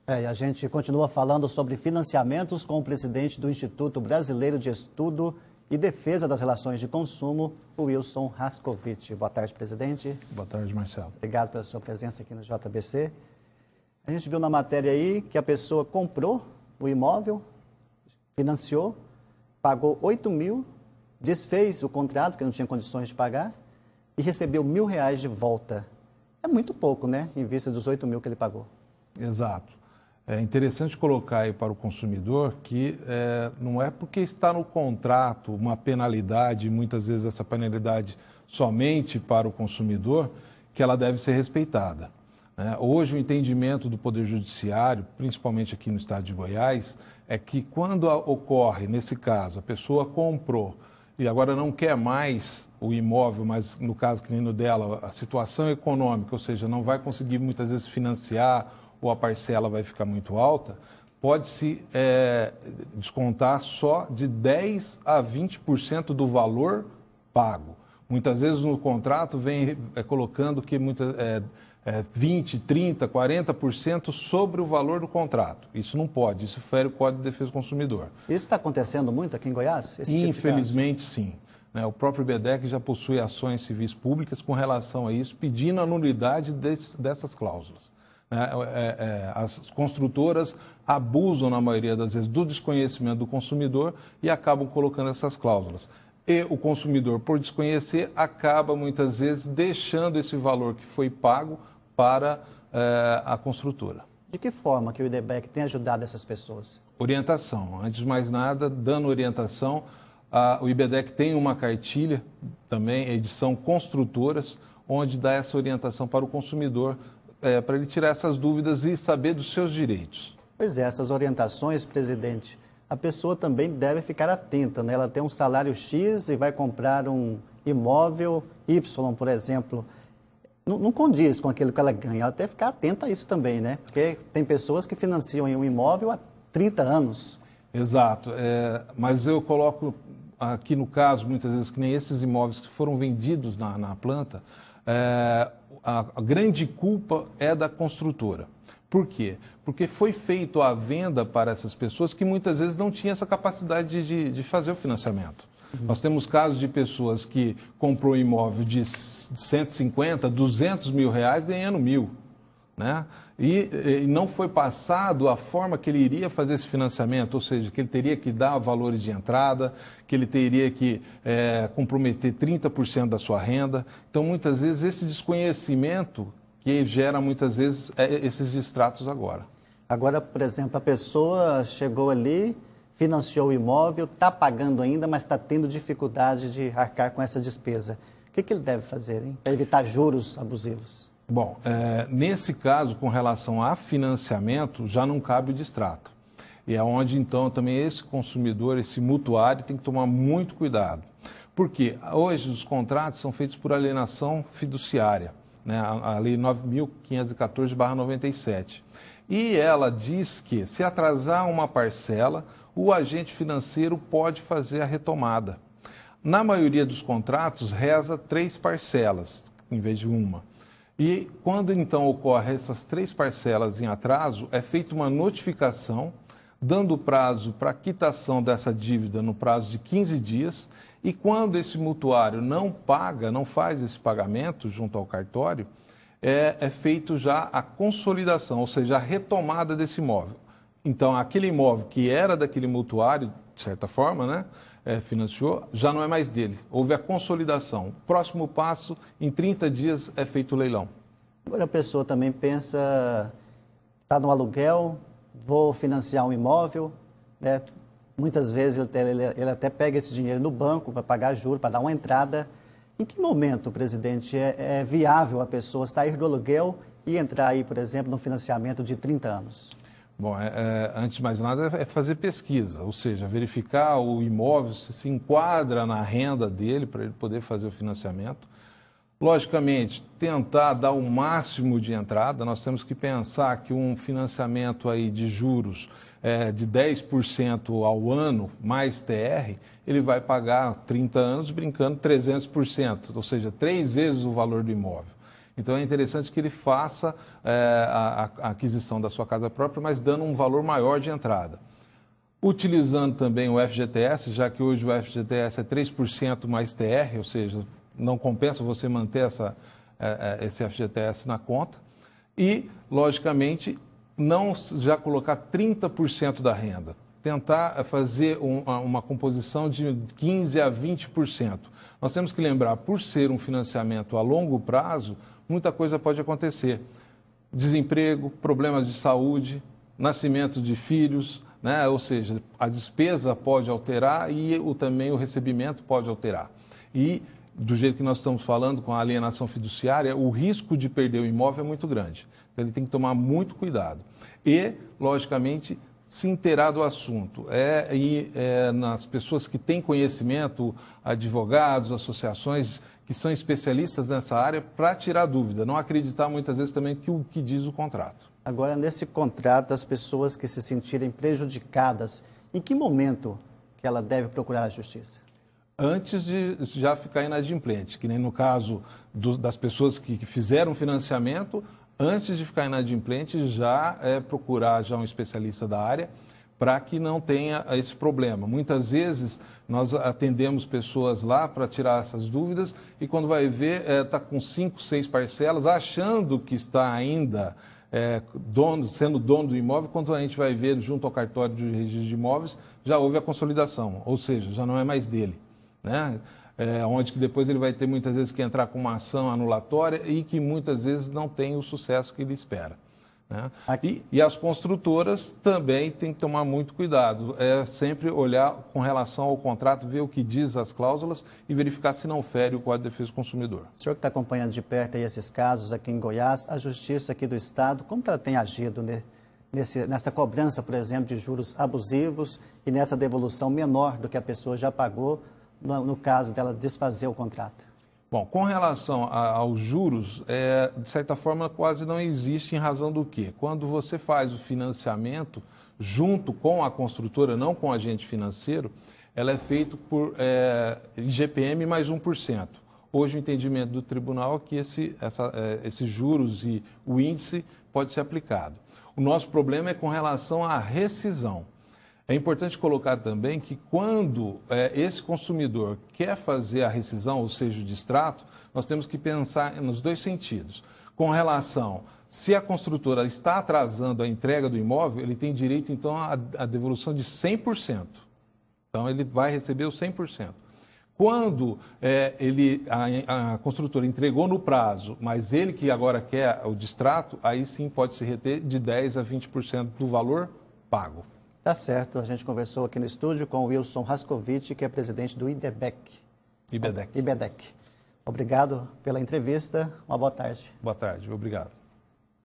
E a gente continua falando sobre financiamentos com o presidente do Instituto Brasileiro de Estudo e Defesa das Relações de Consumo, o Wilson Rascovitch. Boa tarde, presidente. Boa tarde, Marcelo. Obrigado pela sua presença aqui no JBC. A gente viu na matéria aí que a pessoa comprou o imóvel, financiou, pagou 8 mil, desfez o contrato, porque não tinha condições de pagar, e recebeu R$1.000 de volta. É muito pouco, né, em vista dos 8 mil que ele pagou. Exato. É interessante colocar aí para o consumidor que não é porque está no contrato uma penalidade, muitas vezes essa penalidade somente para o consumidor, que ela deve ser respeitada. Hoje o entendimento do Poder Judiciário, principalmente aqui no estado de Goiás, é que quando ocorre, nesse caso, a pessoa comprou e agora não quer mais o imóvel, mas no caso que nem no dela, a situação econômica, ou seja, não vai conseguir muitas vezes financiar ou a parcela vai ficar muito alta, pode-se descontar só de 10% a 20% do valor pago. Muitas vezes no contrato vem colocando que 20%, 30%, 40% sobre o valor do contrato. Isso não pode, isso fere o Código de Defesa do Consumidor. Isso está acontecendo muito aqui em Goiás? Infelizmente, sim. O próprio IBEDEC já possui ações civis públicas com relação a isso, pedindo a nulidade dessas cláusulas. As construtoras abusam, na maioria das vezes, do desconhecimento do consumidor e acabam colocando essas cláusulas. E o consumidor, por desconhecer, acaba muitas vezes deixando esse valor que foi pago para a construtora. De que forma que o IBEDEC tem ajudado essas pessoas? Orientação. Antes de mais nada, dando orientação, o IBEDEC tem uma cartilha, também edição Construtoras, onde dá essa orientação para o consumidor, para ele tirar essas dúvidas e saber dos seus direitos. Pois é, essas orientações, presidente, a pessoa também deve ficar atenta, né? Ela tem um salário X e vai comprar um imóvel Y, por exemplo. Não condiz com aquilo que ela ganha, ela deve ficar atenta a isso também, né? Porque tem pessoas que financiam um imóvel há 30 anos. Exato, mas eu coloco aqui no caso, muitas vezes, que nem esses imóveis que foram vendidos na planta, a grande culpa é da construtora. Por quê? Porque foi feito a venda para essas pessoas que muitas vezes não tinham essa capacidade de fazer o financiamento. Nós temos casos de pessoas que comprou um imóvel de 150, 200 mil reais ganhando 1.000, né? E não foi passado a forma que ele iria fazer esse financiamento, ou seja, que ele teria que dar valores de entrada, que ele teria que comprometer 30% da sua renda. Então, muitas vezes, esse desconhecimento que gera, muitas vezes, esses distratos agora. Agora, por exemplo, a pessoa chegou ali, financiou o imóvel, está pagando ainda, mas está tendo dificuldade de arcar com essa despesa. O que ele deve fazer, hein, para evitar juros abusivos? Bom, nesse caso, com relação a financiamento, já não cabe o distrato. E é onde, então, também esse consumidor, esse mutuário, tem que tomar muito cuidado. Porque hoje os contratos são feitos por alienação fiduciária, né? A Lei 9.514/97. E ela diz que, se atrasar uma parcela, o agente financeiro pode fazer a retomada. Na maioria dos contratos, reza 3 parcelas, em vez de uma. E quando então ocorre essas 3 parcelas em atraso, é feita uma notificação, dando prazo para quitação dessa dívida no prazo de 15 dias, e quando esse mutuário não paga, não faz esse pagamento junto ao cartório, é feito já a consolidação, ou seja, a retomada desse imóvel. Então, aquele imóvel que era daquele mutuário, de certa forma, né, financiou, já não é mais dele. Houve a consolidação. Próximo passo, em 30 dias é feito o leilão. Agora a pessoa também pensa, está no aluguel, vou financiar um imóvel, né? Muitas vezes ele até pega esse dinheiro no banco para pagar juros, para dar uma entrada. Em que momento, presidente, é viável a pessoa sair do aluguel e entrar aí, por exemplo, no financiamento de 30 anos? Bom, antes de mais nada, é fazer pesquisa, ou seja, verificar o imóvel se enquadra na renda dele para ele poder fazer o financiamento. Logicamente, tentar dar o máximo de entrada. Nós temos que pensar que um financiamento aí de juros de 10% ao ano, mais TR, ele vai pagar 30 anos brincando 300%, ou seja, 3 vezes o valor do imóvel. Então é interessante que ele faça a aquisição da sua casa própria, mas dando um valor maior de entrada. Utilizando também o FGTS, já que hoje o FGTS é 3% mais TR, ou seja, não compensa você manter esse FGTS na conta. E, logicamente, não já colocar 30% da renda. Tentar fazer uma composição de 15% a 20%. Nós temos que lembrar, por ser um financiamento a longo prazo, muita coisa pode acontecer. Desemprego, problemas de saúde, nascimento de filhos, né? Ou seja, a despesa pode alterar e também o recebimento pode alterar. E, do jeito que nós estamos falando com a alienação fiduciária, o risco de perder o imóvel é muito grande. Então, ele tem que tomar muito cuidado. E, logicamente, se inteirar do assunto. Nas pessoas que têm conhecimento, advogados, associações que são especialistas nessa área, para tirar dúvida. Não acreditar muitas vezes também o que diz o contrato. Agora, nesse contrato, as pessoas que se sentirem prejudicadas, em que momento que ela deve procurar a justiça? Antes de já ficar inadimplente, que nem no caso das pessoas que fizeram financiamento, antes de ficar inadimplente, já procurar já um especialista da área para que não tenha esse problema. Muitas vezes nós atendemos pessoas lá para tirar essas dúvidas e quando vai ver, está com 5, 6 parcelas, achando que está ainda sendo dono do imóvel, quando a gente vai ver junto ao cartório de registro de imóveis, já houve a consolidação, ou seja, já não é mais dele, né? Onde que depois ele vai ter muitas vezes que entrar com uma ação anulatória e que muitas vezes não tem o sucesso que ele espera, né? E as construtoras também têm que tomar muito cuidado, sempre olhar com relação ao contrato, ver o que diz as cláusulas e verificar se não fere o Código de Defesa do Consumidor. O senhor que está acompanhando de perto aí esses casos aqui em Goiás, a Justiça aqui do Estado, como que ela tem agido nessa cobrança, por exemplo, de juros abusivos e nessa devolução menor do que a pessoa já pagou, no caso dela desfazer o contrato? Bom, com relação aos juros, de certa forma quase não existe em razão do quê? Quando você faz o financiamento junto com a construtora, não com o agente financeiro, ela é feito por IGPM mais 1%. Hoje o entendimento do tribunal é que esses juros e o índice pode ser aplicado. O nosso problema é com relação à rescisão. É importante colocar também que quando esse consumidor quer fazer a rescisão, ou seja, o distrato, nós temos que pensar nos dois sentidos. Com relação, se a construtora está atrasando a entrega do imóvel, ele tem direito, então, à devolução de 100%. Então, ele vai receber os 100%. Quando a construtora entregou no prazo, mas ele que agora quer o distrato, aí sim pode se reter de 10% a 20% do valor pago. Tá certo, a gente conversou aqui no estúdio com o Wilson Rascovitch, que é presidente do IBEDEC. IBEDEC. Obrigado pela entrevista, uma boa tarde. Boa tarde, obrigado.